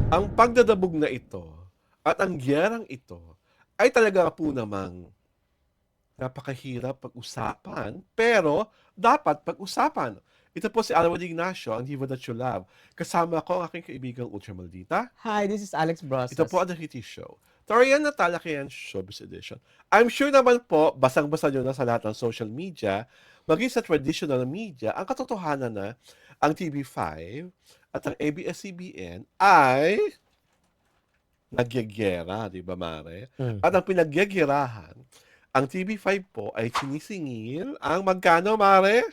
Ang pagdadabog na ito at ang giyerang ito ay talaga po namang napakahirap pag-usapan, pero dapat pag-usapan. Ito po si Alwin Ignacio, ang Diva That You Love. Kasama ko ang aking kaibigang Ultra Maldita. Hi, this is Alex Ito po Brosas. ang The Hitty Show. Torian na Talakayan Showbiz Edition. I'm sure naman po, basang-basa nyo na sa lahat ng social media, maging sa traditional media, ang katotohanan na ang TV5 at ang ABS-CBN ay nagyagyera, di ba, Mare? At Mhm. ang pinagyagirahan, ang TV5 po ay sinisingil ang magkano, Mare?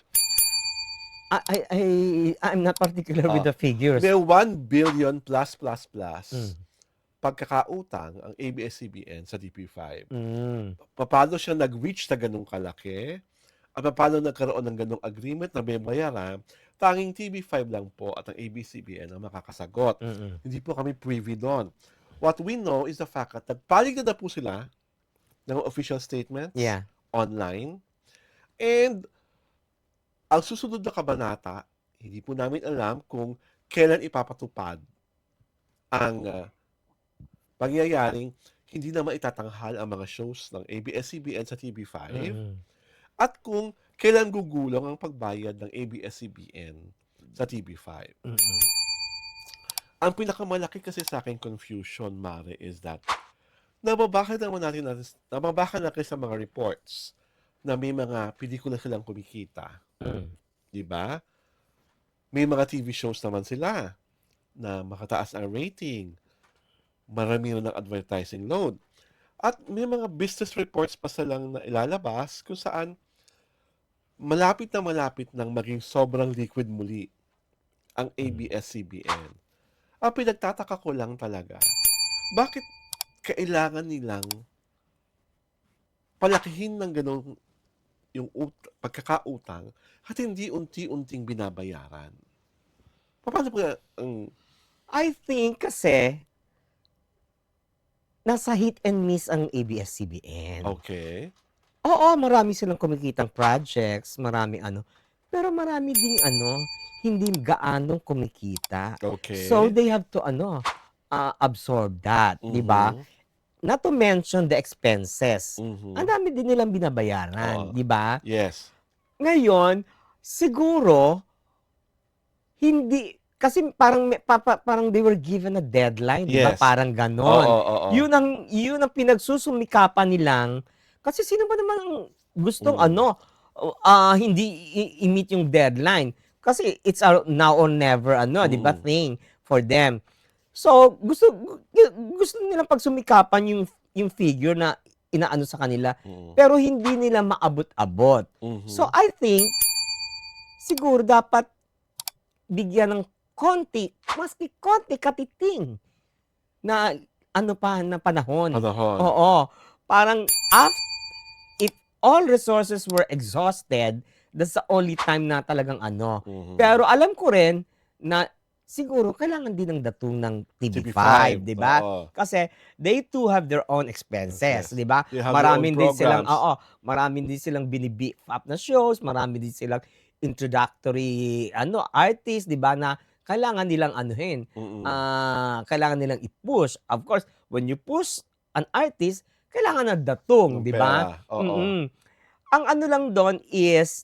I'm not particular with Ah, the figures. may 1 billion plus Mm. pagkakautang ang ABS-CBN sa TV5. Mm. Paano siya nag-reach na ganung kalaki? At paano nagkaroon ng ganung agreement na may bayaran? Tanging TV5 lang po at ang ABS-CBN ang makakasagot. Mm. Hindi po kami privy doon. What we know is the fact that nagpalig na po sila ng official statements Yeah. online. And ang susunod na kabanata, hindi po namin alam kung kailan ipapatupad ang pangyayaring hindi na maitatanghal ang mga shows ng ABS-CBN sa TV5 Mm. at kung kailan gugulong ang pagbayad ng ABS-CBN sa TV5. Mm. Ang pinakamalaki kasi sa akin confusion, Mare, is that nababaka na sa mga reports na may mga pelikula silang kumikita. Mm. Di ba? May mga TV shows naman sila na makataas ang rating. Marami na ng advertising load. At may mga business reports pa silang na ilalabas kung saan malapit na malapit nang maging sobrang liquid muli ang Mm. ABS-CBN. Ang pinagtataka ko lang talaga, bakit kailangan nilang palakihin ng ganong yung pagkakautang at hindi unti-unting binabayaran? Paano po ang... I think kasi nasa hit and miss ang ABS-CBN. Okay. Oo, marami silang kumikitang projects, marami ano. Pero marami ding hindi gaanong kumikita. So Okay. they have to absorb that, 'di ba? Mhm. Not to mention the expenses. Ang Mhm. dami din nilang binabayaran, Oo. 'di ba? Yes. Ngayon, siguro hindi kasi parang parang they were given a deadline, 'di ba? Yes. Parang gano'n. Oo, oo. Yun ang pinagsusumikapan nilang kasi sino ba naman ang gustong Mm. hindi i-meet yung deadline? Kasi it's a now or never 'di ba, Mm. thing for them. So, gusto nilang pagsumikapan yung figure na inaano sa kanila, Mm. pero hindi nila maabot-abot. So, Mhm. I think siguro dapat bigyan ng konti, maski konti, katiting na na panahon. Panahon. Oo, parang if all resources were exhausted, that's the only time na talagang Mhm. Pero alam ko rin na siguro kailangan din ng datong ng TV5, TV5. 'di ba? Oo. Kasi they too have their own expenses, Yes. 'di ba? They have their own programs. Maraming din silang bini-beef up na shows, marami din silang introductory artist, 'di ba, na kailangan nilang Mm. kailangan nilang i-push. Of course, when you push an artist, kailangan ng datong, Ng 'di ba? pera. Oo. Mm. Ang lang doon is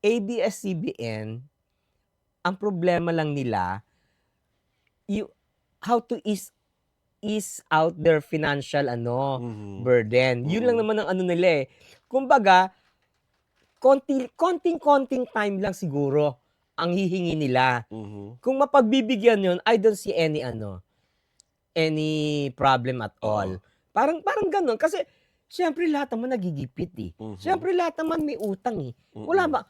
ABS-CBN, ang problema lang nila, you how to ease out their financial Mhm. burden. Yun lang Mm. naman ang nila, eh. Kumbaga, konting-konting time lang siguro ang hihingi nila. Mhm. Kung mapagbibigyan yun, I don't see any problem at all. Oo. Parang parang gano'n kasi siyempre lahat naman nagigipit, eh. Mhm. Siyempre lahat naman may utang, eh. Wala Mm. ba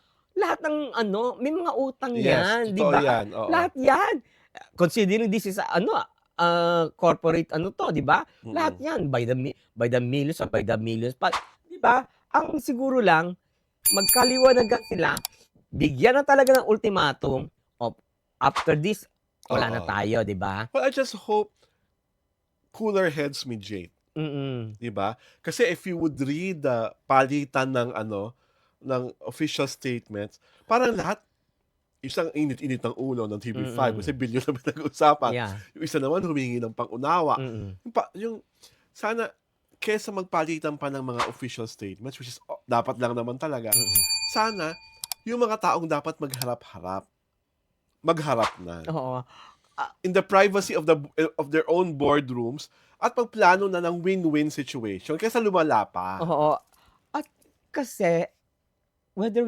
lahat ng may mga utang Yes, 'yan, 'di totoo ba? 'yan. Oo. Lahat 'yan. Considering this is corporate 'to, 'di ba? Lahat Mm. 'yan by the millions or by the millions pa, 'di ba? Ang siguro lang magkaliwanagan sila, bigyan na talaga ng ultimatum of after this wala na Oo. tayo, 'di ba? Well, I just hope cooler heads mediate, Mm. 'di ba? Kasi if you would read the palitan ng ng official statements, parang lahat isang init-init ng ulo ng TV5 Mm. kasi bilyon na pinag-uusapan. Yeah. Yung isa naman humingi ng pang-unawa. Mm. Yung sana kesa magpalitan pa ng mga official statements, which is dapat lang naman talaga, Mm. sana yung mga taong dapat magharap na Oo. in the privacy of their own boardrooms at magplano na ng win-win situation kaysa lumala pa. Oo. At kasi whether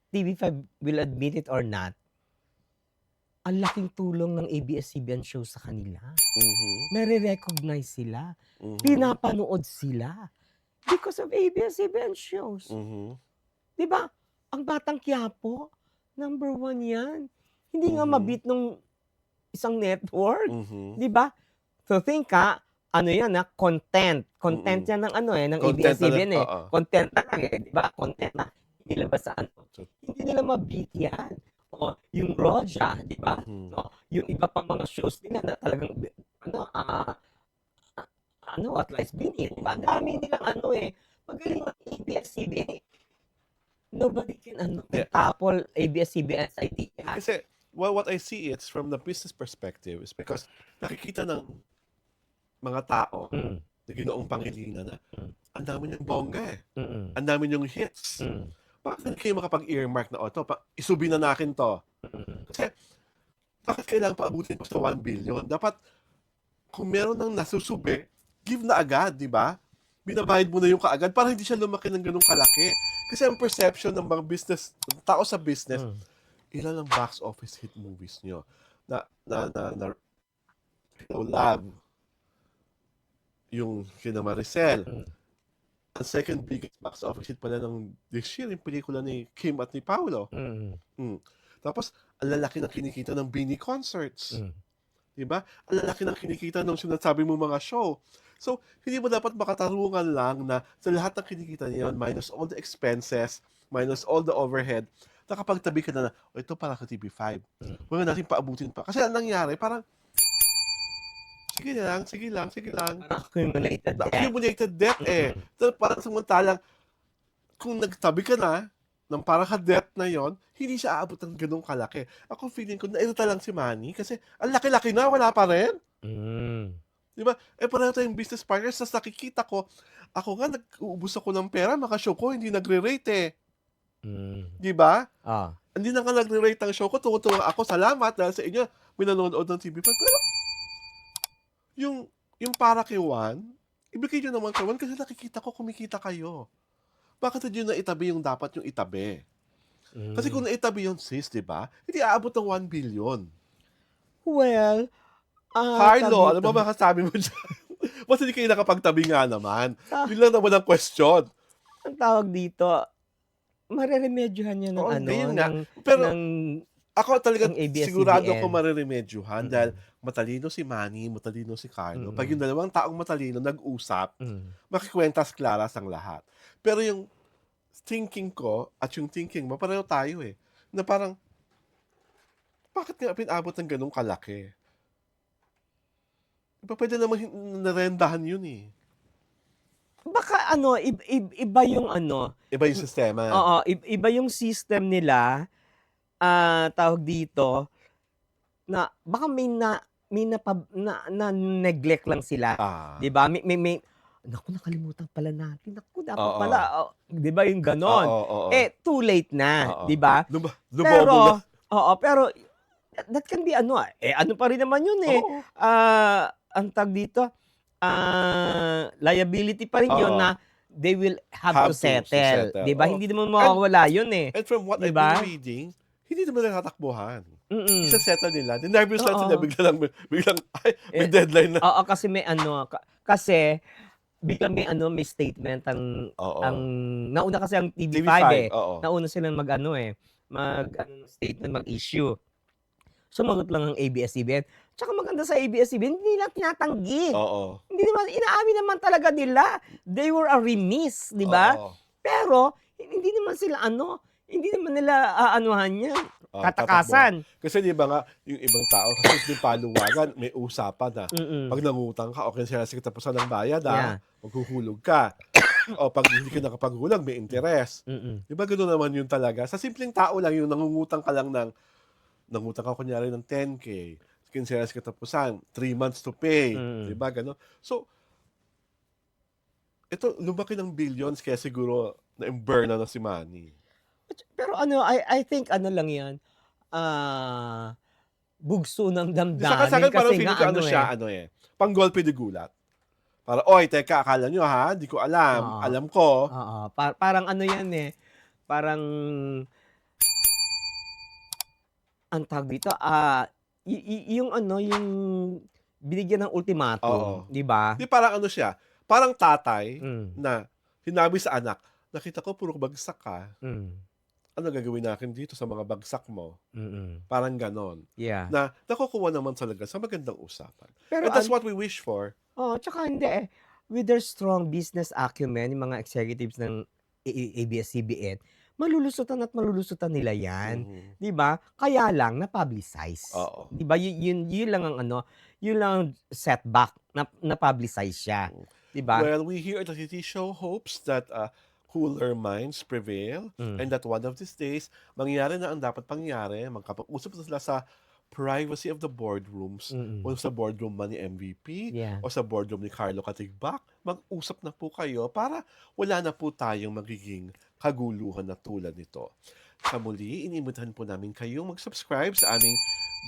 TV5 will admit it or not, ang laking tulong ng ABS-CBN show sa kanila. Mhm. Nare-recognize sila. Mhm. Pinapanood sila. Because of ABS-CBN shows. Mhm. 'Di ba? Ang Batang Quiapo, number 1 yan. Hindi nga Mhm. ma-beat nung isang network. Mhm. 'Di ba? So think ano yan content. Content Mm. yan ng ng Content na ABS-CBN lang, eh. oo. Content na lang eh, 'di ba? Content na nilabas sa So Hindi nila ma-beat yan. O, yung Roja, 'di ba? Mhm. No, yung iba pang mga shows nila na talagang What Lies Beneath, 'di ba? Ang dami nilang magaling ang ABS-CBN eh. Nobody can Yeah. topple ABS-CBN sa idea. Kasi, well, what I see it's from the business perspective is because nakikita ng mga tao Mm. na Ginoong Pangilinan na Mm. ang dami niyang bongga eh. Mm. Ang dami niyong hits. Mm. Bakit kayo makapag-earmark na, isubi na natin to? Mm. Kasi, bakit kailangan paabutin pa sa 1 billion? Dapat, kung meron ng nasusubi, give na agad, di ba? Binabayad mo na yung kaagad para hindi siya lumaki ng ganung kalaki. Kasi ang perception ng mga tao sa business, Mm. ilan ang box office hit movies nyo na love yung kina Maricel. Mm. Ang second biggest box office hit pala ng this year yung pelikula ni Kim at ni Paolo. Mm. Tapos ang lalaki ng kinikita ng Bini Concerts. Mm. Diba? Ang lalaki ng kinikita ng sinasabi mo mga show. So, hindi mo dapat makatarungan lang na sa lahat ng kinikita niyon, minus all the expenses, minus all the overhead, nakapagtabi ka na, ito para sa TV5. Huwag natin paabutin pa. Kasi ang nangyari, parang, sige lang. Parang accumulated debt. Accumulated debt eh. So, parang samantalang, kung nagtabi ka na, ng parang debt na yon, hindi siya aabot ng ganung kalaki. Ako feeling ko, nairita lang si Manny kasi ang laki-laki na, wala pa rin. Mm. Di ba? Pareho tayong business partners, tas nakikita ko, ako nga, nag-uubos ako ng pera, show ko, hindi nagre-rate eh. Mm. Di ba? Ah. Hindi na nga nagre-rate ang show ko, tuwa ako, salamat dahil sa inyo, may nanonood ng TV5. Pero, yung para kay Juan, ibigay nyo naman kay Juan kasi nakikita ko, kumikita kayo. Bakit nyo na itabi yung dapat yung itabi? Kasi kung naitabi yun, sis, di ba? Hindi aabot ng 1 billion. Well, Carlo, alam mo ba kasabi mo dyan? Mas hindi kayo nakapagtabi nga naman. Yun lang naman ang question. Ang tawag dito, mareremedyohan niya ng Oo, ngayon nga. Pero, ako talaga sigurado ako mareremedyohan dahil matalino si Manny, matalino si Carlo. Pag yung dalawang taong matalino nag-usap, makikwentas klaras ang lahat. Pero yung thinking ko at yung thinking mo, pareho tayo eh. Na parang, bakit nga pinabot ng ganung kalaki? Pwede naman narendahan yun eh. Baka iba yung Iba yung sistema. Oo, iba yung system nila. Tawag dito na baka may neglect lang sila. 'Di ba? May naku, nakalimutan pala natin. Naku, dapat pala, 'di ba yung ganon? Too late na, 'di ba? Pero that can be ano pa rin naman yun eh. Ang tag dito, liability pa rin yun na they will have to settle. 'Di ba? Hindi naman mawawala yun eh. And from what I've been reading, hindi naman natatakbuhan. Isa-settle nila. Nervous lang sila, biglang may deadline na. Oo, kasi may kasi biglang may statement ang nauna kasi ang TV5 eh. Nauna silang mag statement, mag-issue. Sumagot lang ang ABS-CBN. Tsaka maganda sa ABS-CBN, hindi nila tinatanggi. Hindi naman, inaamin naman talaga nila. They were a remiss, di ba? Pero, hindi naman sila hindi naman nila aanuhan yan. katakasan. Kasi di ba nga, yung ibang tao, kasi yung paluwagan, may usapan na. Pag nangutang ka, okay sila sa katapusan ng bayad, maghuhulog ka. O pag hindi ka nakapaghulog, may interest. Di ba gano'n naman yun talaga? Sa simpleng tao lang, yung nangungutang ka lang nangutang ka kunyari ng 10K, kinseras katapusan, 3 months to pay. Di ba gano'n? So, ito, lumaki ng billions, kaya siguro na-burn na si Manny. Pero I think lang yan, bugso ng Sa damdamin parang kasi feeling nga ko siya, panggolpe de gulat. Para, oy, teka, akala nyo ha, di ko alam. Oo. Alam ko. Parang yan parang ang tawag dito, yung yung binigyan ng ultimatum, Oo. di ba? Di parang siya, parang tatay na sinabi sa anak, nakita ko puro bagsak ka. Ano gagawin natin dito sa mga bagsak mo? Parang ganon. Yeah. Na nakukuha naman talaga sa magandang usapan. Pero And that's what we wish for. tsaka hindi with their strong business acumen, yung mga executives ng ABS-CBN, malulusutan at malulusutan nila yan. Di ba? Kaya lang, na-publicize. Oo. Di ba? Yun lang ang yun lang ang setback, na-publicize siya. Di ba? Well, we here at the City Show hopes that cooler minds prevail and that one of these days, mangyari na ang dapat pangyari, magkapag-usap na sila sa privacy of the boardrooms o sa boardroom man ni MVP o sa boardroom ni Carlo Katigbak, mag-usap na po kayo para wala na po tayong magiging kaguluhan na tulad nito. Sa muli, inimitahan po namin kayong mag-subscribe sa aming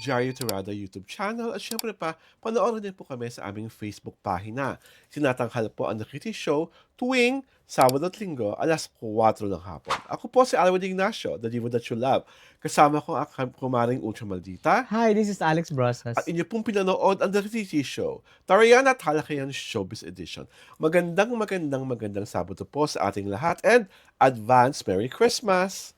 Diario Tirada YouTube channel at syempre pa, panoorin din po kami sa aming Facebook pahina. Tinatanghal po ang The Kitty Show tuwing Sabado at Linggo, alas 4 ng hapon. Ako po si Alwin Ignacio, the diva that you love. Kasama ko ang kumaring Ultra Maldita. Hi, this is Alex Brosas. At inyo pong pinanood ang The Kitty Show, Tarian at Halakayan Showbiz Edition. Magandang Sabado po sa ating lahat and advance Merry Christmas!